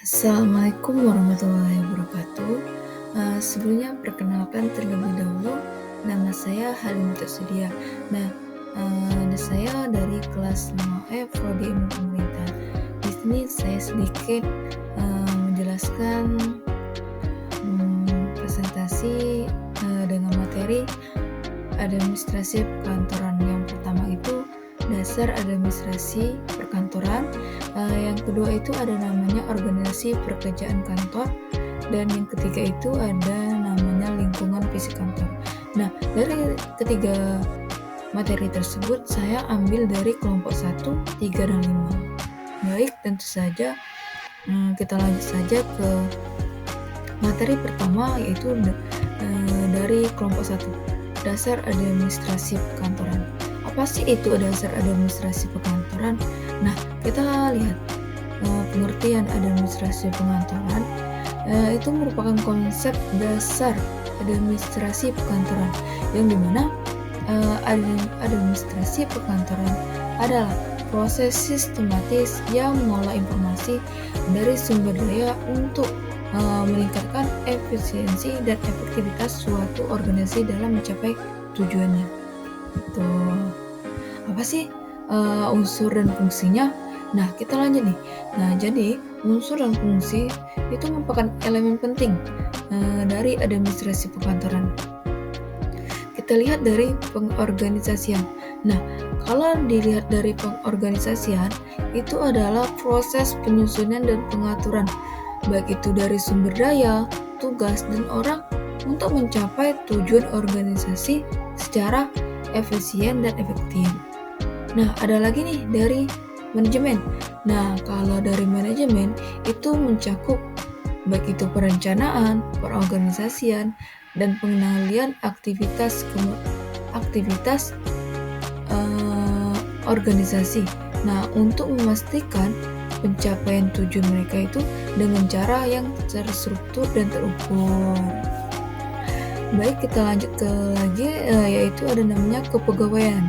Assalamualaikum warahmatullahi wabarakatuh. Sebelumnya perkenalkan terlebih dahulu, nama saya Halim Tersedia. Nah, saya dari kelas 5F Prodi Ilmu Pemerintahan. Di sini saya sedikit menjelaskan presentasi dengan materi administrasi perkantoran. Yang pertama itu dasar administrasi perkantoran. Yang kedua itu ada namanya organisasi pekerjaan kantor, dan yang ketiga itu ada namanya lingkungan fisik kantor. Nah, dari ketiga materi tersebut saya ambil dari kelompok 1, 3, dan 5. Baik, tentu saja kita lanjut saja ke materi pertama, yaitu dari kelompok 1, dasar administrasi perkantoran. Apa sih itu dasar administrasi perkantoran? Nah, kita lihat pengertian administrasi perkantoran itu merupakan konsep dasar administrasi perkantoran, yang dimana administrasi perkantoran adalah proses sistematis yang mengolah informasi dari sumber daya untuk meningkatkan efisiensi dan efektivitas suatu organisasi dalam mencapai tujuannya. Itu apa sih unsur dan fungsinya? Nah, kita lanjut nih. Nah, jadi unsur dan fungsi itu merupakan elemen penting dari administrasi perkantoran. Kita lihat dari pengorganisasian. Nah, kalau dilihat dari pengorganisasian, itu adalah proses penyusunan dan pengaturan, baik itu dari sumber daya, tugas, dan orang untuk mencapai tujuan organisasi secara efisien dan efektif. Nah, ada lagi nih dari manajemen. Nah, kalau dari manajemen itu mencakup baik itu perencanaan, perorganisasian, dan pengendalian aktivitas organisasi. Nah, untuk memastikan pencapaian tujuan mereka itu dengan cara yang terstruktur dan terukur. Baik, kita lanjut ke lagi, yaitu ada namanya kepegawaian.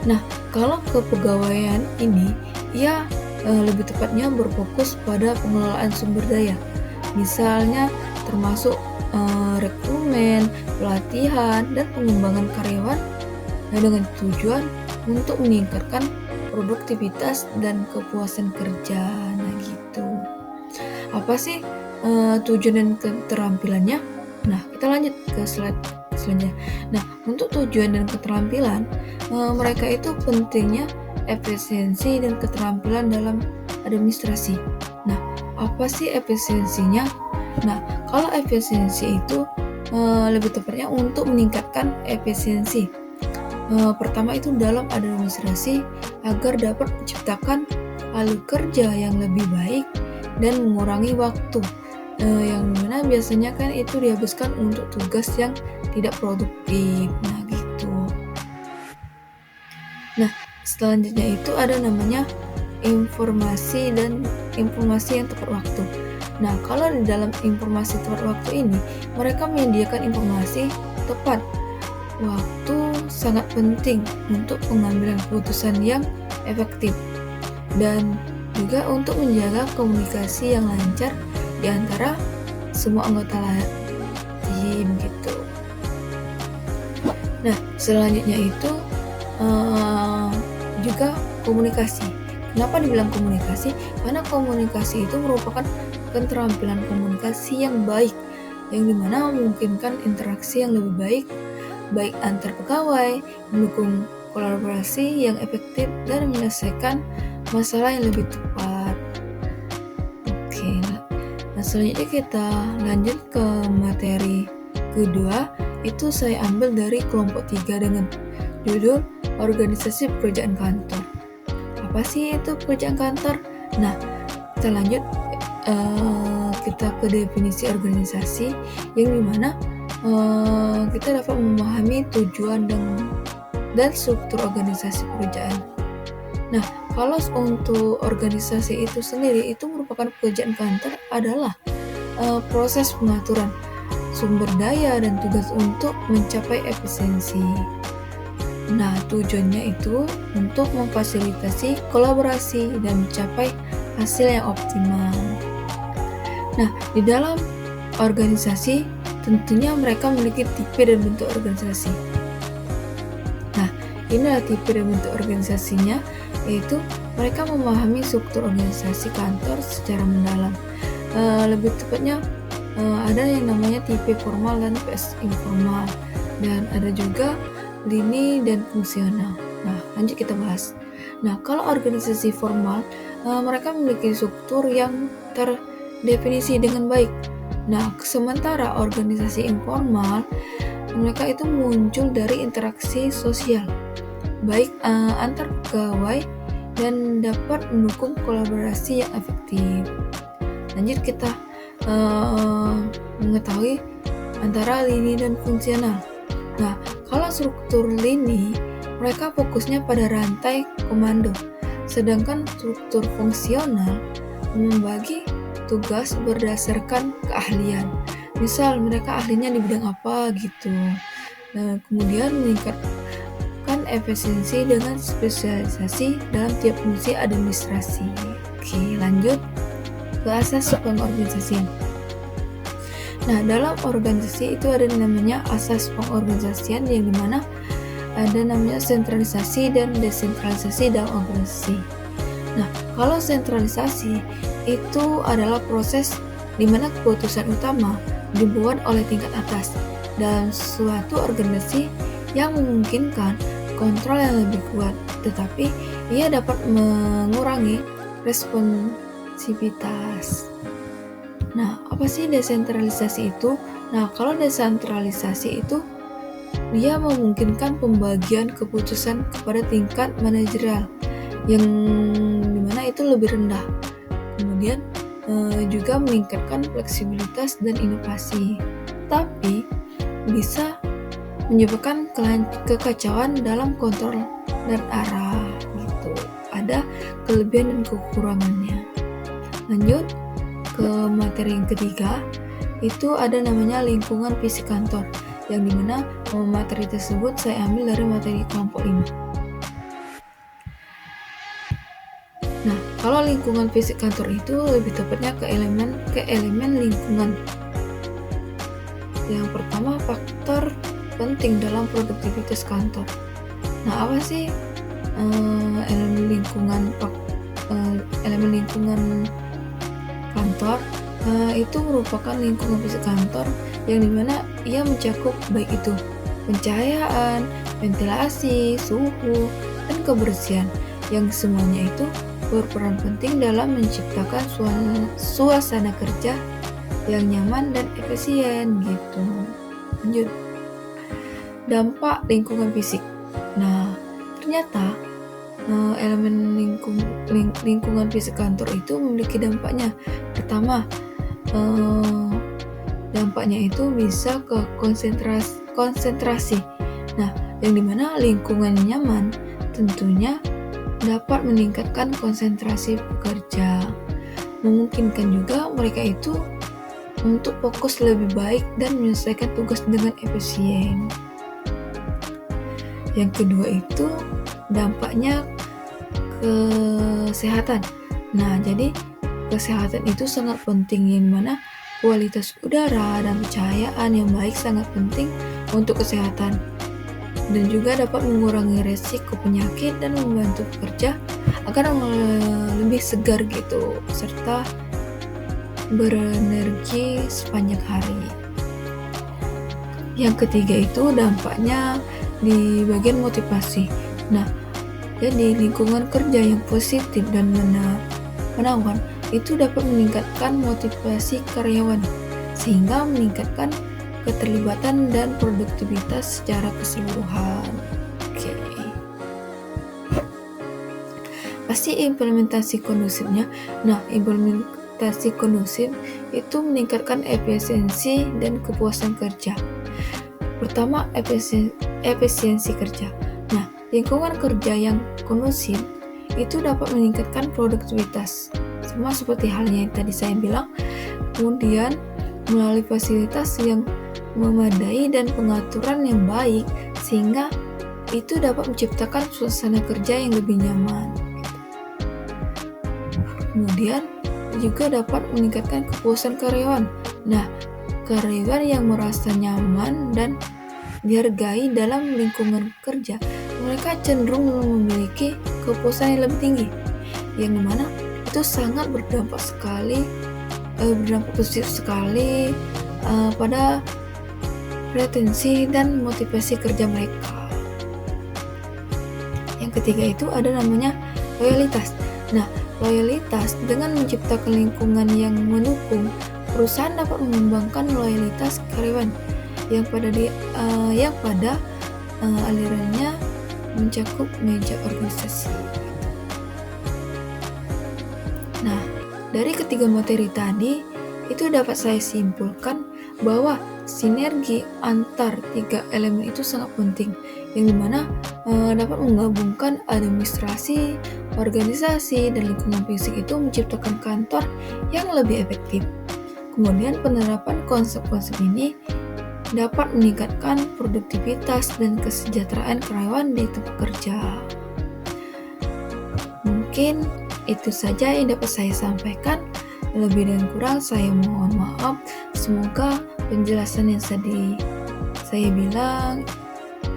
Nah, kalau kepegawaian ini, ia lebih tepatnya berfokus pada pengelolaan sumber daya. Misalnya termasuk rekrutmen, pelatihan, dan pengembangan karyawan dengan tujuan untuk meningkatkan produktivitas dan kepuasan kerja. Nah, gitu. Apa sih tujuan dan keterampilannya? Nah, kita lanjut ke slide selanjutnya. Nah, untuk tujuan dan keterampilan, mereka itu pentingnya efisiensi dan keterampilan dalam administrasi. Nah, apa sih efisiensinya? Nah, kalau efisiensi itu lebih tepatnya untuk meningkatkan efisiensi. Pertama itu dalam administrasi agar dapat menciptakan alur kerja yang lebih baik dan mengurangi waktu yang mana biasanya kan itu dihabiskan untuk tugas yang tidak produktif. Nah, gitu. Nah, selanjutnya itu ada namanya informasi yang tepat waktu. Nah, kalau di dalam informasi tepat waktu ini, mereka menyediakan informasi tepat waktu sangat penting untuk pengambilan keputusan yang efektif, dan juga untuk menjaga komunikasi yang lancar di antara semua anggota tim gitu. Nah, selanjutnya itu juga komunikasi. Kenapa dibilang komunikasi? Karena komunikasi itu merupakan keterampilan komunikasi yang baik, yang dimana memungkinkan interaksi yang lebih baik antar pegawai, mendukung kolaborasi yang efektif, dan menyelesaikan masalah yang lebih tepat. Oke, nah selanjutnya kita lanjut ke materi kedua, itu saya ambil dari kelompok 3 dengan judul organisasi pekerjaan kantor. Apa sih itu pekerjaan kantor? Nah, kita lanjut kita ke definisi organisasi, yang dimana kita dapat memahami tujuan dan struktur organisasi pekerjaan. Nah, kalau untuk organisasi itu sendiri, itu merupakan pekerjaan kantor adalah proses pengaturan sumber daya dan tugas untuk mencapai efisiensi. Nah, tujuannya itu untuk memfasilitasi kolaborasi dan mencapai hasil yang optimal. Nah, di dalam organisasi tentunya mereka memiliki tipe dan bentuk organisasi. Nah, inilah tipe dan bentuk organisasinya, yaitu mereka memahami struktur organisasi kantor secara mendalam. Lebih tepatnya ada yang namanya tipe formal dan informal, dan ada juga lini dan fungsional. Nah, lanjut kita bahas. Nah, kalau organisasi formal, mereka memiliki struktur yang terdefinisi dengan baik. Nah, sementara organisasi informal, mereka itu muncul dari interaksi sosial, baik antar pegawai dan dapat mendukung kolaborasi yang efektif. Lanjut kita mengetahui antara lini dan fungsional. Nah, kalau struktur lini, mereka fokusnya pada rantai komando, sedangkan struktur fungsional membagi tugas berdasarkan keahlian. Misal mereka ahlinya di bidang apa gitu. Nah, kemudian meningkatkan efisiensi dengan spesialisasi dalam tiap fungsi administrasi. Oke, lanjut ke asas pengorganisasian. Nah, dalam organisasi itu ada namanya asas pengorganisasian, yang dimana ada namanya sentralisasi dan desentralisasi dalam organisasi. Nah, kalau sentralisasi itu adalah proses di mana keputusan utama dibuat oleh tingkat atas dalam suatu organisasi, yang memungkinkan kontrol yang lebih kuat, tetapi ia dapat mengurangi responsivitas. Nah, apa sih desentralisasi itu? Nah, kalau desentralisasi itu dia memungkinkan pembagian keputusan kepada tingkat manajerial yang dimana itu lebih rendah. Kemudian juga meningkatkan fleksibilitas dan inovasi, tapi bisa menyebabkan kekacauan dalam kontrol dan arah gitu. Ada kelebihan dan kekurangannya. Lanjut ke materi yang ketiga, itu ada namanya lingkungan fisik kantor, yang dimana materi tersebut saya ambil dari materi kelompok 5. Nah, kalau lingkungan fisik kantor itu lebih tepatnya ke elemen lingkungan. Yang pertama, faktor penting dalam produktivitas kantor. Nah, apa sih elemen lingkungan kantor? Itu merupakan lingkungan fisik kantor yang dimana ia mencakup baik itu pencahayaan, ventilasi, suhu, dan kebersihan, yang semuanya itu berperan penting dalam menciptakan suasana kerja yang nyaman dan efisien gitu. Lanjut, dampak lingkungan fisik. Nah, ternyata elemen lingkungan fisik kantor itu memiliki dampaknya. Pertama, dampaknya itu bisa ke konsentrasi. Nah, yang dimana lingkungan nyaman tentunya dapat meningkatkan konsentrasi pekerja, memungkinkan juga mereka itu untuk fokus lebih baik dan menyelesaikan tugas dengan efisien. Yang kedua itu dampaknya kesehatan. Nah, jadi kesehatan itu sangat penting, yang mana kualitas udara dan pencahayaan yang baik sangat penting untuk kesehatan, dan juga dapat mengurangi resiko penyakit dan membantu pekerja agar lebih segar gitu, serta berenergi sepanjang hari. Yang ketiga itu dampaknya di bagian motivasi. Nah, jadi lingkungan kerja yang positif dan menawan itu dapat meningkatkan motivasi karyawan, sehingga meningkatkan keterlibatan dan produktivitas secara keseluruhan. Oke. Pasti implementasi kondusifnya. Nah, implementasi kondusif itu meningkatkan efisiensi dan kepuasan kerja. Pertama, efisiensi kerja. Nah, lingkungan kerja yang kondusif itu dapat meningkatkan produktivitas, sama seperti halnya yang tadi saya bilang. Kemudian melalui fasilitas yang memadai dan pengaturan yang baik, sehingga itu dapat menciptakan suasana kerja yang lebih nyaman. Kemudian juga dapat meningkatkan kepuasan karyawan. Nah, karyawan yang merasa nyaman dan dihargai dalam lingkungan kerja, mereka cenderung memiliki kepuasan yang lebih tinggi, yang dimana itu sangat berdampak positif sekali pada retensi dan motivasi kerja mereka. Yang ketiga itu ada namanya loyalitas. Nah, loyalitas dengan menciptakan lingkungan yang mendukung, perusahaan dapat mengembangkan loyalitas karyawan yang pada alirannya mencakup meja organisasi. Nah, dari ketiga materi tadi, itu dapat saya simpulkan bahwa sinergi antar tiga elemen itu sangat penting, yang dimana dapat menggabungkan administrasi, organisasi, dan lingkungan fisik itu menciptakan kantor yang lebih efektif. Kemudian penerapan konsep-konsep ini dapat meningkatkan produktivitas dan kesejahteraan karyawan di tempat kerja. Mungkin itu saja yang dapat saya sampaikan. Lebih dan kurang saya mohon maaf. Semoga penjelasan yang saya bilang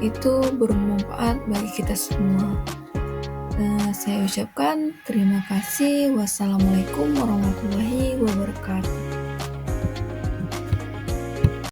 itu bermanfaat bagi kita semua. Saya ucapkan terima kasih. Wassalamualaikum warahmatullahi wabarakatuh.